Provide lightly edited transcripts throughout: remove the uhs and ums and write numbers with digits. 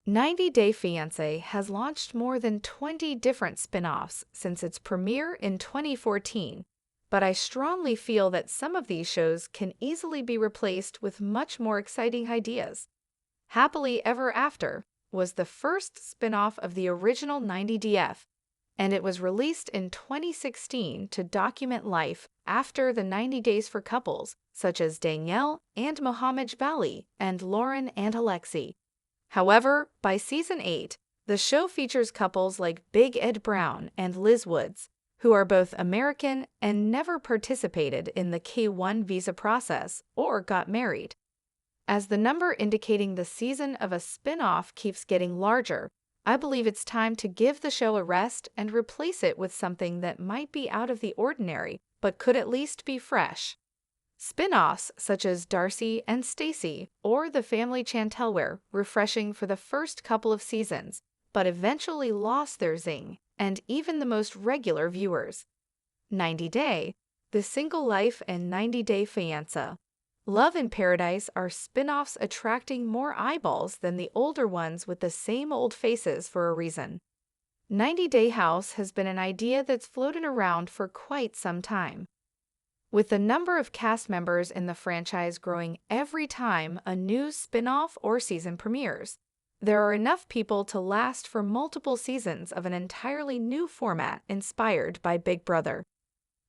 90 Day Fiancé has launched more than 20 different spin-offs since its premiere in 2014, but I strongly feel that some of these shows can easily be replaced with much more exciting ideas. Happily Ever After was the first spin-off of the original 90DF, and it was released in 2016 to document life after the 90 days for couples such as Danielle and Mohammed Valley and Lauren and Alexi. However, by season 8, the show features couples like Big Ed Brown and Liz Woods, who are both American and never participated in the K-1 visa process or got married. As the number indicating the season of a spin-off keeps getting larger, I believe it's time to give the show a rest and replace it with something that might be out of the ordinary but could at least be fresh. Spin-offs such as Darcy and Stacy or The Family Chantel were refreshing for the first couple of seasons, but eventually lost their zing and even the most regular viewers. 90 Day, The Single Life and 90 Day Fiancé. Love in Paradise are spin-offs attracting more eyeballs than the older ones with the same old faces for a reason. 90 Day House has been an idea that's floated around for quite some time. With the number of cast members in the franchise growing every time a new spin-off or season premieres, there are enough people to last for multiple seasons of an entirely new format inspired by Big Brother.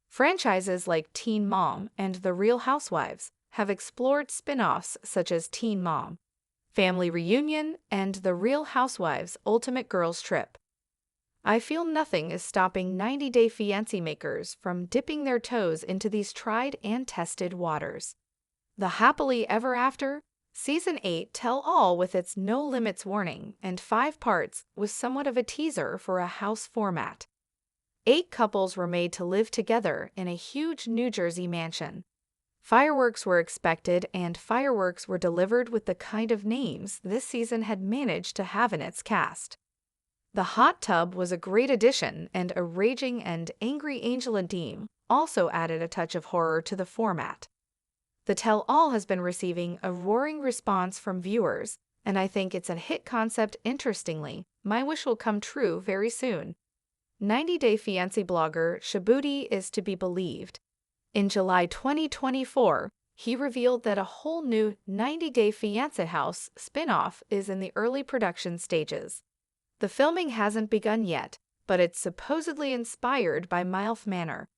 Franchises like Teen Mom and The Real Housewives have explored spin-offs such as Teen Mom, Family Reunion, and The Real Housewives Ultimate Girls Trip. I feel nothing is stopping 90 Day Fiancé makers from dipping their toes into these tried and tested waters. The Happily Ever After, Season 8 tell-all with its no limits warning and 5 parts was somewhat of a teaser for a house format. 8 couples were made to live together in a huge New Jersey mansion. Fireworks were expected and fireworks were delivered with the kind of names this season had managed to have in its cast. The hot tub was a great addition, and a raging and angry Angel and Dean also added a touch of horror to the format. The tell-all has been receiving a roaring response from viewers, and I think it's a hit concept. Interestingly, my wish will come true very soon. 90 Day Fiancé blogger Shabuti is to be believed. In July 2024, he revealed that a whole new 90 Day Fiancé house spin-off is in the early production stages. The filming hasn't begun yet, but it's supposedly inspired by MILF Manor.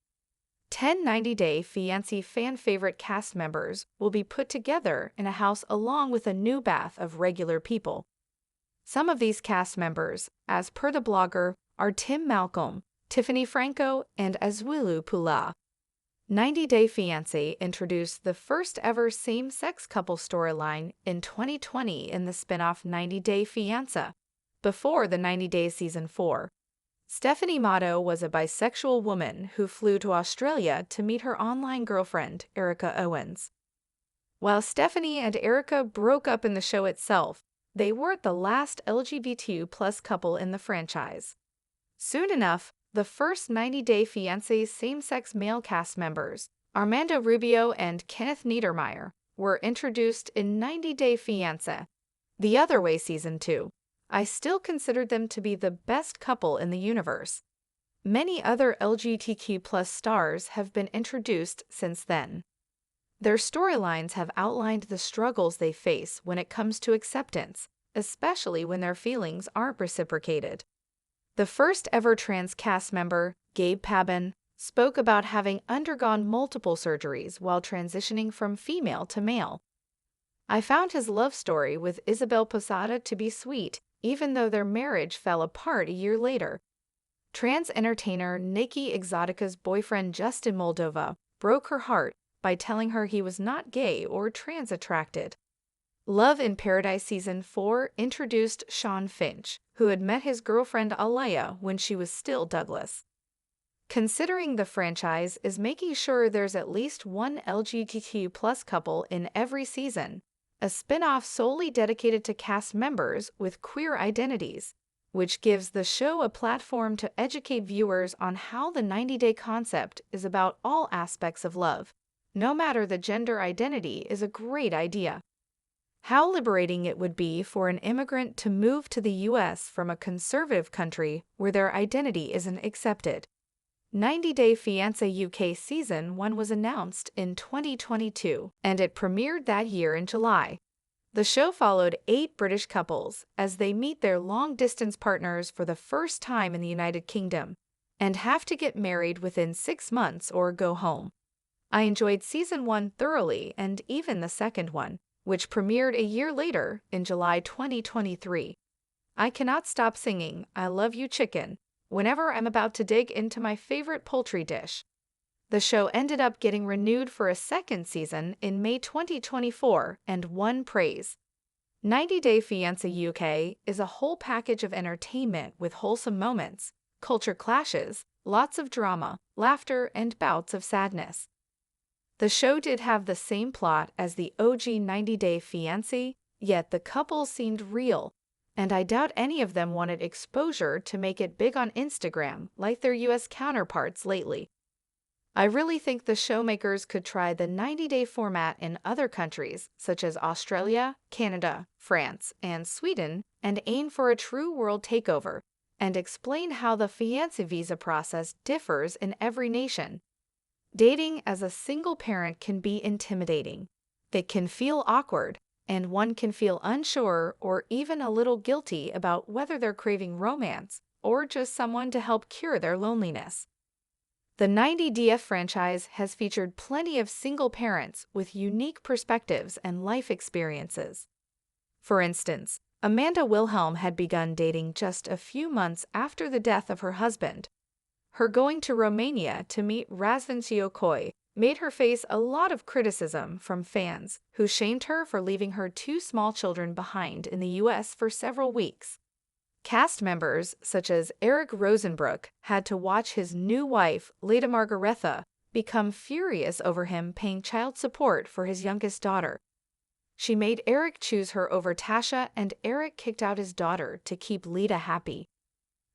10 90 Day Fiancé fan-favorite cast members will be put together in a house along with a new bath of regular people. Some of these cast members, as per the blogger, are Tim Malcolm, Tiffany Franco, and Azwilu Pula. 90 Day Fiancé introduced the first-ever same-sex couple storyline in 2020 in the spin-off 90 Day Fiancé, before the 90 Days Season 4. Stephanie Matto was a bisexual woman who flew to Australia to meet her online girlfriend, Erica Owens. While Stephanie and Erica broke up in the show itself, they weren't the last LGBTQ+ couple in the franchise. Soon enough, the first 90 Day Fiancé same-sex male cast members, Armando Rubio and Kenneth Niedermeyer, were introduced in 90 Day Fiancé. The Other Way Season 2. I still considered them to be the best couple in the universe. Many other LGBTQ+ stars have been introduced since then. Their storylines have outlined the struggles they face when it comes to acceptance, especially when their feelings aren't reciprocated. The first ever trans cast member, Gabe Pabin, spoke about having undergone multiple surgeries while transitioning from female to male. I found his love story with Isabel Posada to be sweet, even though their marriage fell apart a year later. Trans entertainer Nikki Exotica's boyfriend Justin Moldova broke her heart by telling her he was not gay or trans attracted. Love in Paradise Season 4 introduced Sean Finch, who had met his girlfriend Alaya when she was still Douglas. Considering the franchise is making sure there's at least one LGBTQ+ couple in every season, a spin-off solely dedicated to cast members with queer identities, which gives the show a platform to educate viewers on how the 90-day concept is about all aspects of love, no matter the gender identity, is a great idea. How liberating it would be for an immigrant to move to the US from a conservative country where their identity isn't accepted. 90 Day Fiancé UK Season 1 was announced in 2022, and it premiered that year in July. The show followed 8 British couples as they meet their long-distance partners for the first time in the United Kingdom and have to get married within 6 months or go home. I enjoyed Season 1 thoroughly, and even the second one, which premiered a year later in July 2023. I cannot stop singing "I Love You Chicken" whenever I'm about to dig into my favorite poultry dish. The show ended up getting renewed for a second season in May 2024 and won praise. 90 Day Fiancé UK is a whole package of entertainment with wholesome moments, culture clashes, lots of drama, laughter, and bouts of sadness. The show did have the same plot as the OG 90 Day Fiancé, yet the couple seemed real, and I doubt any of them wanted exposure to make it big on Instagram like their US counterparts lately. I really think the showmakers could try the 90-day format in other countries such as Australia, Canada, France, and Sweden, and aim for a true world takeover, and explain how the fiancé visa process differs in every nation. Dating as a single parent can be intimidating. It can feel awkward, and one can feel unsure or even a little guilty about whether they're craving romance or just someone to help cure their loneliness. The 90DF franchise has featured plenty of single parents with unique perspectives and life experiences. For instance, Amanda Wilhelm had begun dating just a few months after the death of her husband. Her going to Romania to meet Razvan Siokoi made her face a lot of criticism from fans who shamed her for leaving her 2 small children behind in the US for several weeks. Cast members such as Eric Rosenbrook had to watch his new wife, Leda Margaretha, become furious over him paying child support for his youngest daughter. She made Eric choose her over Tasha, and Eric kicked out his daughter to keep Leda happy.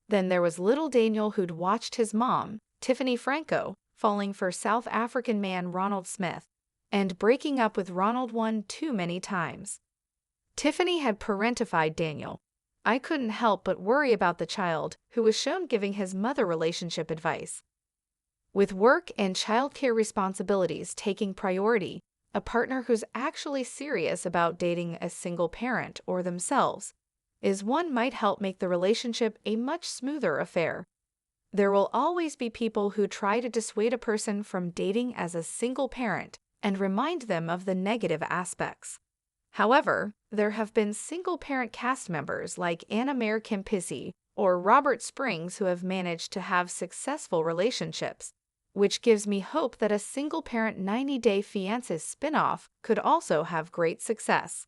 Then there was little Daniel, who'd watched his mom, Tiffany Franco, falling for South African man Ronald Smith and breaking up with Ronald one too many times. Tiffany had parentified Daniel. I couldn't help but worry about the child, who was shown giving his mother relationship advice. With work and childcare responsibilities taking priority, a partner who's actually serious about dating a single parent or themselves is one might help make the relationship a much smoother affair. There will always be people who try to dissuade a person from dating as a single parent and remind them of the negative aspects. However, there have been single-parent cast members like Anna Mare Kempisi or Robert Springs who have managed to have successful relationships, which gives me hope that a single-parent 90 Day Fiancé spin-off could also have great success.